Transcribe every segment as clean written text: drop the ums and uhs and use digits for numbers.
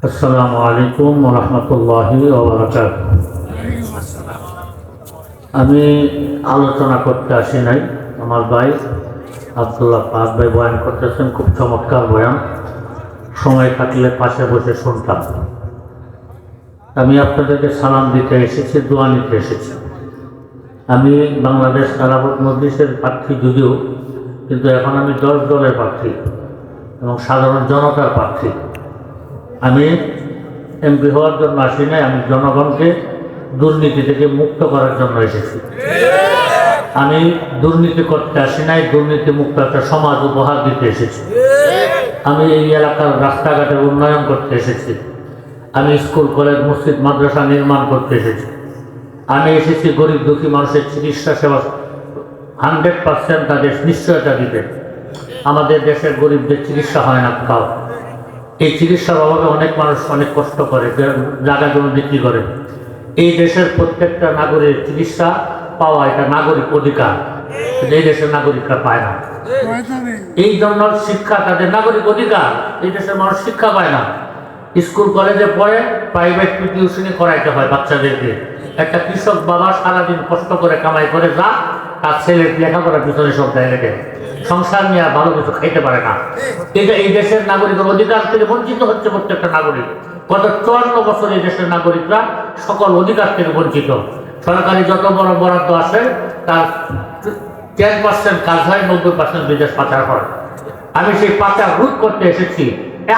আসসালামু আলাইকুম ওয়া রাহমাতুল্লাহি ওয়া বারাকাতুহু। আমি আলোচনা করতে আসি নাই, আমার ভাই আব্দুল্লাহ পাক ভাই বয়ান করতেছেন, খুব চমৎকার বয়ান, সময় থাকলে পাশে বসে শুনতাম। আমি আপনাদেরকে সালাম দিতে এসেছি, দোয়া নিতে এসেছি। আমি বাংলাদেশ খেলাফত মজলিসের প্রার্থী যদিও, কিন্তু এখন আমি 10 দলের প্রার্থী এবং সাধারণ জনতার প্রার্থী। আমি এমপি হওয়ার জন্য আসি নাই, আমি জনগণকে দুর্নীতি থেকে মুক্ত করার জন্য এসেছি। আমি দুর্নীতি করতে আসি নাই, দুর্নীতি মুক্ত একটা সমাজ উপহার দিতে এসেছি। আমি এই এলাকার রাস্তাঘাটের উন্নয়ন করতে এসেছি। আমি স্কুল কলেজ মসজিদ মাদ্রাসা নির্মাণ করতে এসেছি। আমি এসেছি গরিব দুঃখী মানুষের চিকিৎসা সেবা 100% তাদের নিশ্চয়তা দিতে। আমাদের দেশের গরিবদের চিকিৎসা হয় না কোথাও। এই চিকিৎসার অভাবে অনেক মানুষ অনেক কষ্ট করে, জায়গা জমি বিক্রি করে। এই দেশের প্রত্যেকটা নাগরিক চিকিৎসা পাওয়া এটা নাগরিক অধিকার, এই দেশের নাগরিকরা পায় না। এই জন্য শিক্ষা তাদের নাগরিক অধিকার, এই দেশের মানুষ শিক্ষা পায় না। স্কুল কলেজে পড়ে, প্রাইভেট টিউশনি করাইতে হয় বাচ্চাদেরকে। একটা কৃষক বাবা সারাদিন কষ্ট করে কামাই করে যা, তার ছেলের লেখাপড়ার পিছনে সব দেয় রেখে, সংসার নিয়ে ভালো কিছু খাইতে পারে না। এটা এই দেশের নাগরিকের অধিকার থেকে বঞ্চিত হচ্ছে প্রত্যেকটা নাগরিক। গত 54 বছর এই দেশের নাগরিকরা সকল অধিকার থেকে বঞ্চিত। সরকারি যত বড় বরাদ্দ আসে তার 10% কাজ হয়, 90% বিদেশ পাচার হয়। আমি সেই পাচার রোধ করতে এসেছি।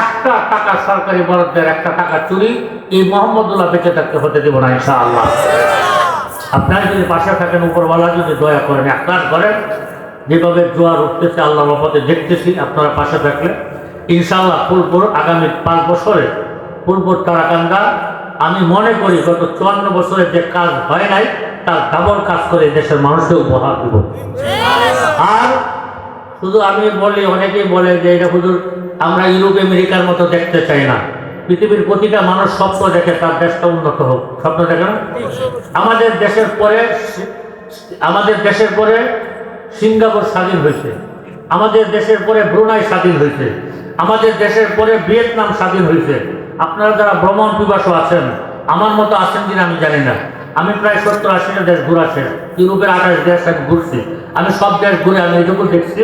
একটা টাকা সরকারি বরাদ্দের একটা টাকা চুরি এই মোহাম্মদুল্লাহ বেঁচে থাকতে হতে দেব না ইনশাআল্লাহ। আপনারা যদি পাশে থাকেন, উপরওয়ালা যদি দয়া করেন, এক কাজ করেন, যেভাবে জোয়ার উঠতেছে আল্লাহর রহমতে দেখতেছি, আপনারা পাশে থাকলে ইনশাআল্লাহ ফুলপুর আগামী 5 বছরে ফুলপুর তারাকান্দা আমি মনে করি গত 54 বছরে যে কাজ হয় নাই তার ডাবল কাজ করে দেশের মানুষকে উপহার দেব। আর শুধু আমি বলি, অনেকেই বলে যে এটা হুজুর আমরা ইউরোপ আমেরিকার মতো দেখতে চাই না। পৃথিবীর প্রতিটা মানুষ স্বপ্ন দেখে তার দেশটা উন্নত হোক, স্বপ্ন দেখে না? আমাদের দেশের পরে সিঙ্গাপুর স্বাধীন হয়েছে, আমাদের দেশের পরে ব্রুনাই স্বাধীন হয়েছে, আমাদের দেশের পরে ভিয়েতনাম স্বাধীন হয়েছে। আপনারা যারা ভ্রমণ পিপাসু আছেন, আমার মতো আছেন কিনা আমি জানি না, আমি প্রায় 70-80টা দেশ ঘুরাছি, ইউরোপের 28 দেশ আমি ঘুরছি। আমি সব দেশ ঘুরে আমি এটুকু দেখছি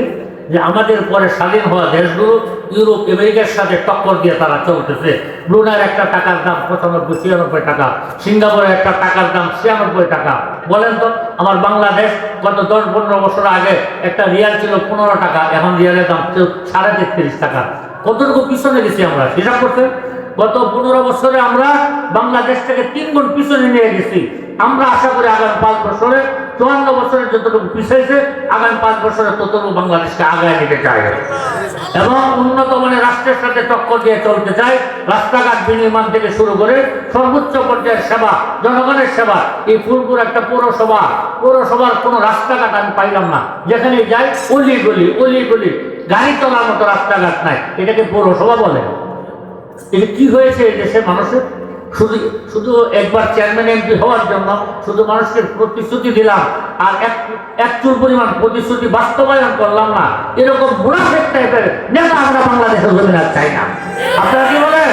যে আমাদের পরে স্বাধীন হওয়া দেশগুলো ইউরোপ আমেরিকার সাথে টক্কর দিয়ে তারা চলতেছে। ব্রুনাইয়ের একটা টাকার দাম 95-96 টাকা, সিঙ্গাপুরের একটা টাকার দাম 96 টাকা। বলেন তো, আমার বাংলাদেশ গত 10-15 বছর আগে একটা রিয়াল ছিল 15 টাকা, এখন রিয়ালের দাম 33.5 টাকা। কতটুকু পিছনে গেছি আমরা হিসাব করতে? গত 15 বছরে আমরা বাংলাদেশ থেকে 3 গুণ পিছনে নিয়ে গেছি। আমরা আশা করি আগামী 5 বছরে 54 বছরের যতটুকু পিছাইছে আগামী 5 বছরে ততটুকু বাংলাদেশকে আগায় নিতে চাই এবং উন্নত মানের রাষ্ট্রের সাথে টক্কর দিয়ে চলতে চাই। রাস্তাঘাট বিনির্মাণ থেকে শুরু করে সর্বোচ্চ পর্যায়ের সেবা, জনগণের সেবা। এই ফুলপুর একটা পৌরসভার কোনো রাস্তাঘাট আমি পাইলাম না। যেখানে যাই অলি গাড়ি চলার মতো রাস্তাঘাট নাই। এটাকে পৌরসভা বলে? এটা কি হয়েছে এই দেশের মানুষের? শুধু একবার চেয়ারম্যান এমপি হওয়ার জন্য শুধু মানুষকে প্রতিশ্রুতি দিলাম আর এক চুল পরিমাণ প্রতিশ্রুতি বাস্তবায়ন করলাম না, এরকম মুনাফিক টাইপের নেতা আমরা বাংলাদেশের জমিনে চাই না। আপনারা কি বলেন?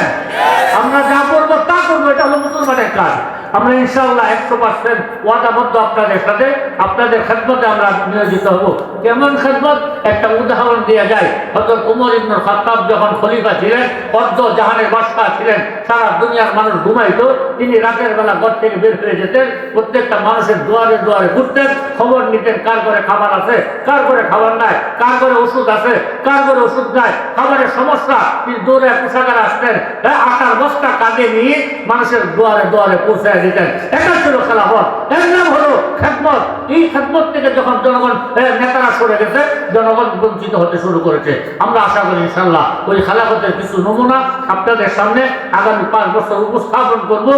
আমরা যা করবো তা করবো, এটা হলো মুসলমানের কাজ। আমরা ইনশাআল্লাহ 100% ওয়াদাবদ্ধ আপনাদের সাথে, আপনাদের খেদমতে আমরা নিয়োজিত হব। কেমন খেদমত? একটা উদাহরণ দিয়ে যায়। হযরত ওমর ইবনে খাত্তাব যখন খলিফা ছিলেন, অর্ধ জাহানের বাদশা ছিলেন, সারা দুনিয়ার মানুষ ঘুমাইতো, তিনি রাতের বেলা ঘর থেকে বের হয়ে যেতেন, প্রত্যেকটা মানুষের দুয়ারে দুয়ারে ঘুরতেন, খবর নিতেন কার ঘরে খাবার আছে, কার ঘরে খাবার নাই, কার ঘরে ওষুধ আছে, কার ঘরে ওষুধ নাই, খাবারের সমস্যা। তিনি দৌড়ে পোশাকারে আসতেন, আটার বস্তা কাঁধে নিয়ে মানুষের দুয়ারে দুয়ারে পৌঁছায় দিতেন। এটা ছিল খেলাফত, এর নাম হলো খেদমত। এই খেদমত থেকে যখন জনগণ নেতারা সরে গেছে, জনগণ বঞ্চিত হতে শুরু করেছে। আমরা আশা করি ইনশাআল্লাহ ওই খেলাফতের কিছু নমুনা আপনাদের সামনে আগামী 5 বছর উপস্থাপন করব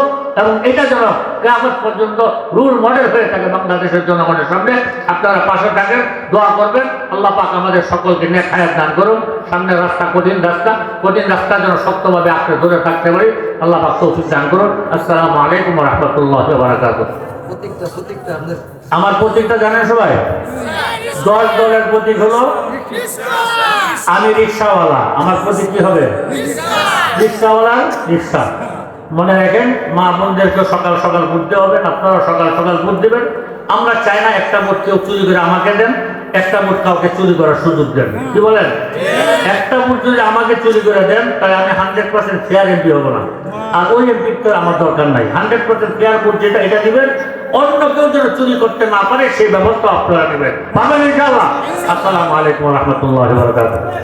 এবং এটা যেন কিয়ামত পর্যন্ত রুল মডেল হয়ে থাকে বাংলাদেশের জনগণের সামনে। আপনারা পাশে থাকেন, দোয়া করবেন। আল্লাহ পাক আমাদের সকলকে নেক হায়াত দান করুন। সামনের রাস্তা কঠিন রাস্তা যেন শক্তভাবে আঁকড়ে ধরে থাকতে পারি। আল্লাহ পাক তৌফিক দান করুন। আসসালামু আলাইকুম ওয়া রাহমাতুল্লাহি ওয়া বারাকাতুহু। আমার প্রতীকটা জানেন সবাই? 10 দলের প্রতীক হলো আমি রিকশাওয়ালা। আমার প্রতীক কি হবে? রিক্সাওয়ালার রিক্সা। মনে রাখেন, মা বোনদেরকে সকাল সকাল বুঝতে হবে, আপনারা সকাল সকাল বুঝ দেবেন। আমরা চাই না একটা ভোট কেউ চুরি করে আমাকে দেন, একটা ভোট কাউকে চুরি করার সুযোগ দেন। কি বলেন? একটা ভোট যদি আমাকে চুরি করে দেন, তাহলে আমি 100% ফেয়ার এমপি হবো না। আর ওই এমপির তো আমার দরকার নাই। 100% ফেয়ার ভোট যেটা, এটা দিবেন। অন্য কেউ যেন চুরি করতে না পারে সেই ব্যবস্থা আপনারা নেবেন। পাবেন ইনশাআল্লাহ। আসসালামু আলাইকুম ওয়া রাহমাতুল্লাহি ওয়া বারাকাতুহু।